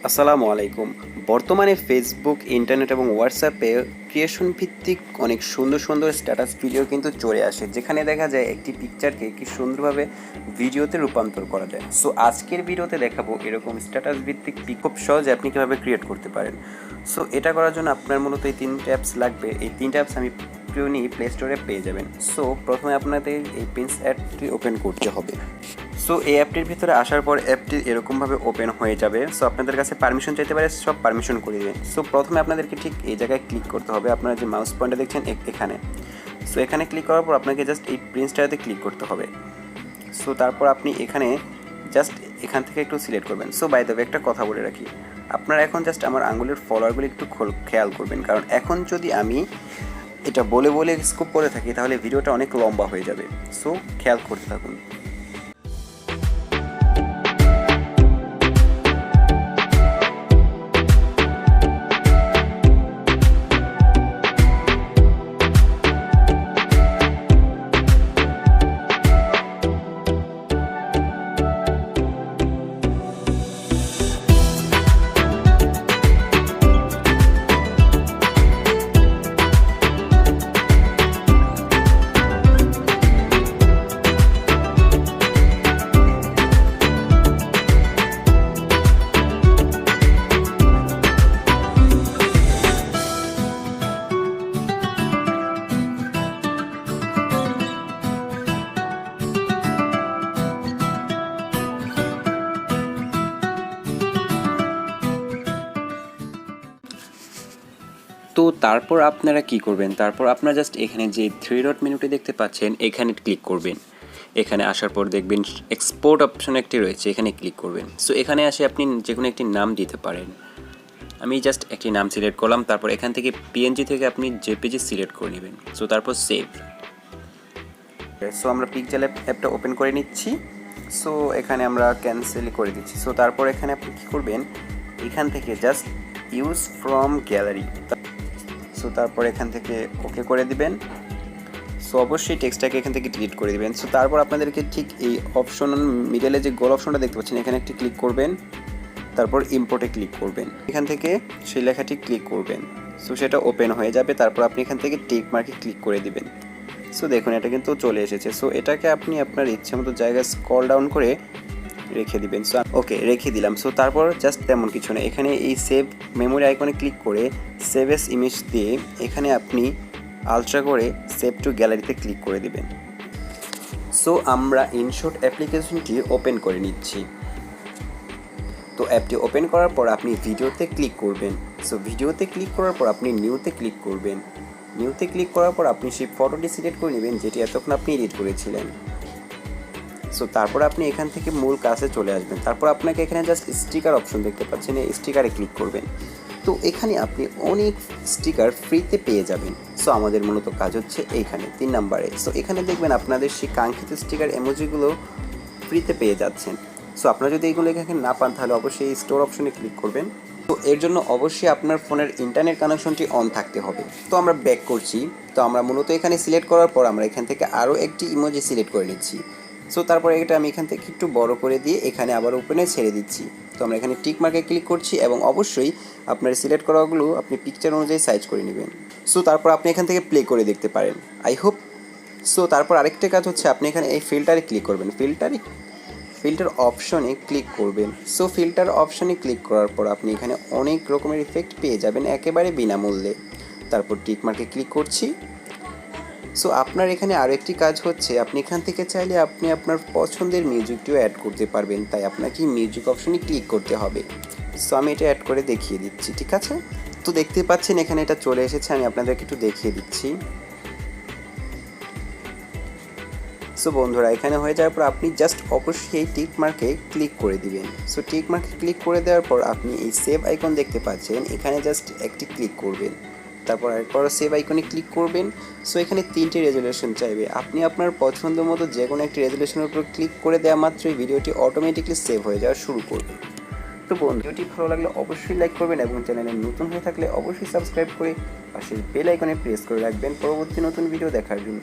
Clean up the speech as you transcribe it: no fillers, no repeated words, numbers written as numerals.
আসসালামু আলাইকুম। বর্তমানে ফেসবুক, ইন্টারনেট এবং হোয়াটসঅ্যাপে ক্রিয়েশন ভিত্তিক অনেক সুন্দর সুন্দর স্ট্যাটাস ভিডিও কিন্তু চলে আসে, যেখানে দেখা যায় একটি পিকচারকে কি সুন্দরভাবে ভিডিওতে রূপান্তর করা যায়। সো আজকের ভিডিওতে দেখাবো এরকম স্ট্যাটাস ভিত্তিক পিক খুব সহজে আপনি কীভাবে ক্রিয়েট করতে পারেন। সো এটা করার জন্য আপনার মূলত এই 3টা অ্যাপস লাগবে। এই 3টা অ্যাপস আমি প্লে স্টোরে পেয়ে যাবেন। সো প্রথমে আপনাদের এই প্রিন্স অ্যাপটি ওপেন করতে হবে। সো এই অ্যাপটির ভিতরে আসার পর অ্যাপটি এরকমভাবে ওপেন হয়ে যাবে। সো আপনাদের কাছে পারমিশন চাইতে পারে, সব পারমিশন করে দেবেন। সো প্রথমে আপনাদেরকে ঠিক এই জায়গায় ক্লিক করতে হবে, আপনারা যে মাউস পয়েন্টটা দেখছেন এখানে। সো এখানে ক্লিক করার পর আপনাকে জাস্ট এই প্রিন্সটাতে ক্লিক করতে হবে। সো তারপর আপনি এখানে জাস্ট এখান থেকে একটু সিলেক্ট করবেন। সো বাই দ্য ওয়ে একটা কথা বলে রাখি, আপনারা এখন জাস্ট আমার আঙুলের ফলোয়ারগুলি একটু খেয়াল করবেন, কারণ এখন যদি আমি এটা বলে বলে স্কোপ করে থাকি তাহলে ভিডিওটা অনেক লম্বা হয়ে যাবে। সো খেয়াল করতে থাকুন। তো তারপর আপনারা কি করবেন, তারপর আপনারা জাস্ট এখানে যে 3 ডট মেনুটি দেখতে পাচ্ছেন এখানে ক্লিক করবেন। এখানে আসার পর দেখবেন এক্সপোর্ট অপশন একটি রয়েছে, এখানে ক্লিক করবেন। সো এখানে আসে আপনি যে কোনো একটি নাম দিতে পারেন। আমি জাস্ট একটি নাম সিলেক্ট করলাম, তারপর এখান থেকে পিএনজি থেকে আপনি জেপিজি সিলেক্ট করে নেবেন। সো তারপর সেভ। সো আমরা পিকচার অ্যাপটা ওপেন করে নিচ্ছি। সো এখানে আমরা ক্যান্সেল করে দিচ্ছি। সো তারপর এখানে আপনি কী করবেন, এখান থেকে just use from gallery. So তারপর এখান থেকে ওকে করে দিবেন। সো অবশ্যই টেক্সটটাকে এখান থেকে ডিলিট করে দিবেন। সো তারপর আপনাদেরকে ঠিক এই অপশন মিডলে যে গোল অপশনটা দেখতে পাচ্ছেন এখানে একটি ক্লিক করবেন, তারপর ইম্পোর্টে ক্লিক করবেন। এখান থেকে সেই লেখাটি ক্লিক করবেন। সো সেটা ওপেন হয়ে যাবে। তারপর আপনি এখান থেকে টিক মার্কে ক্লিক করে দিবেন। সো দেখুন এটা কিন্তু চলে এসেছে। সো এটাকে আপনি আপনার ইচ্ছে মতো জায়গায় স্ক্রল ডাউন করে রেখে দিবেন। সো ওকে রেখে দিলাম। সো তারপর জাস্ট তেমন কিছু না, এখানে এই সেভ মেমোরি আইকনে ক্লিক করে সেভ এস ইমেজ দিয়ে এখানে আপনি আলট্রা করে সেভ টু গ্যালারিতে ক্লিক করে দিবেন। সো আমরা ইনশর্ট অ্যাপ্লিকেশনটি ওপেন করে নিচ্ছি। তো অ্যাপটি ওপেন করার পর আপনি ভিডিওতে ক্লিক করবেন। সো ভিডিওতে ক্লিক করার পর আপনি নিউতে ক্লিক করবেন। নিউতে ক্লিক করার পর আপনি সেই ফটোটি সিলেক্ট করে নেবেন যেটি এতক্ষণ আপনি এডিট করেছিলেন। সো তারপর আপনি এখান থেকে মূল কাজে চলে আসবেন। তারপর আপনাকে এখানে জাস্ট স্টিকার অপশন দেখতে পাচ্ছেন, এই স্টিকারে ক্লিক করবেন। তো এখানে আপনি অনেক স্টিকার ফ্রিতে পেয়ে যাবেন। সো আমাদের মূলত কাজ হচ্ছে এইখানে 3 নম্বরে। সো এখানে দেখবেন আপনাদের সেই কাঙ্ক্ষিত স্টিকার এমোজিগুলো ফ্রিতে পেয়ে যাচ্ছেন। সো আপনারা যদি এইগুলো এখানে না পান তাহলে অবশ্যই এই স্টোর অপশনে ক্লিক করবেন। তো এর জন্য অবশ্যই আপনার ফোনের ইন্টারনেট কানেকশনটি অন থাকতে হবে। তো আমরা ব্যাক করছি। তো আমরা মূলত এখানে সিলেক্ট করার পর আমরা এখান থেকে আরও একটি ইমোজি সিলেক্ট করে নিচ্ছি। সো তারপরে এটা আমি এখান থেকে একটু বড় করে দিয়ে এখানে আবার ওপেনে ছেড়ে দিচ্ছি। তো আমরা এখানে টিক মার্কে ক্লিক করছি এবং অবশ্যই আপনার সিলেক্ট করাগুলো আপনি পিকচার অনুযায়ী সাইজ করে নেবেন। সো তারপর আপনি এখান থেকে প্লে করে দেখতে পারেন, আই হোপ। সো তারপর আরেকটা কাজ হচ্ছে আপনি এখানে এই ফিল্টারে ক্লিক করবেন। ফিল্টার অপশনে ক্লিক করবেন। সো ফিল্টার অপশনে ক্লিক করার পর আপনি এখানে অনেক রকমের ইফেক্ট পেয়ে যাবেন একেবারে বিনামূল্যে। তারপর টিক মার্কে ক্লিক করছি। সো আপনার এখানে আরও একটি কাজ হচ্ছে আপনি এখান থেকে চাইলে আপনি আপনার পছন্দের মিউজিকটিও অ্যাড করতে পারবেন, তাই আপনাকে মিউজিক অপশনে ক্লিক করতে হবে। সো আমি এটা অ্যাড করে দেখিয়ে দিচ্ছি, ঠিক আছে? তো দেখতে পাচ্ছেন এখানে এটা চলে এসেছে, আমি আপনাদেরকে একটু দেখিয়ে দিচ্ছি। সো বন্ধুরা এখানে হয়ে যাওয়ার পর আপনি জাস্ট অবশ্যই এই টিক মার্কে ক্লিক করে দিবেন। সো টিক মার্কে ক্লিক করে দেওয়ার পর আপনি এই সেভ আইকন দেখতে পাচ্ছেন, এখানে জাস্ট একটি ক্লিক করবেন। তারপর আরেকবার সেভ আইকনে ক্লিক করবেন। সো এখানে 3টি রেজুলেশন চাইবে, আপনি আপনার পছন্দ মতো যে কোনো একটি রেজুলেশনের উপর ক্লিক করে দেওয়া মাত্রই ভিডিওটি অটোমেটিকলি সেভ হয়ে যাওয়া শুরু করবে। তো ভিডিওটি ভালো লাগলে অবশ্যই লাইক করবেন এবং চ্যানেলে নতুন হয়ে থাকলে অবশ্যই সাবস্ক্রাইব করে পাশের বেল আইকনে প্রেস করে রাখবেন পরবর্তী নতুন ভিডিও দেখার জন্য।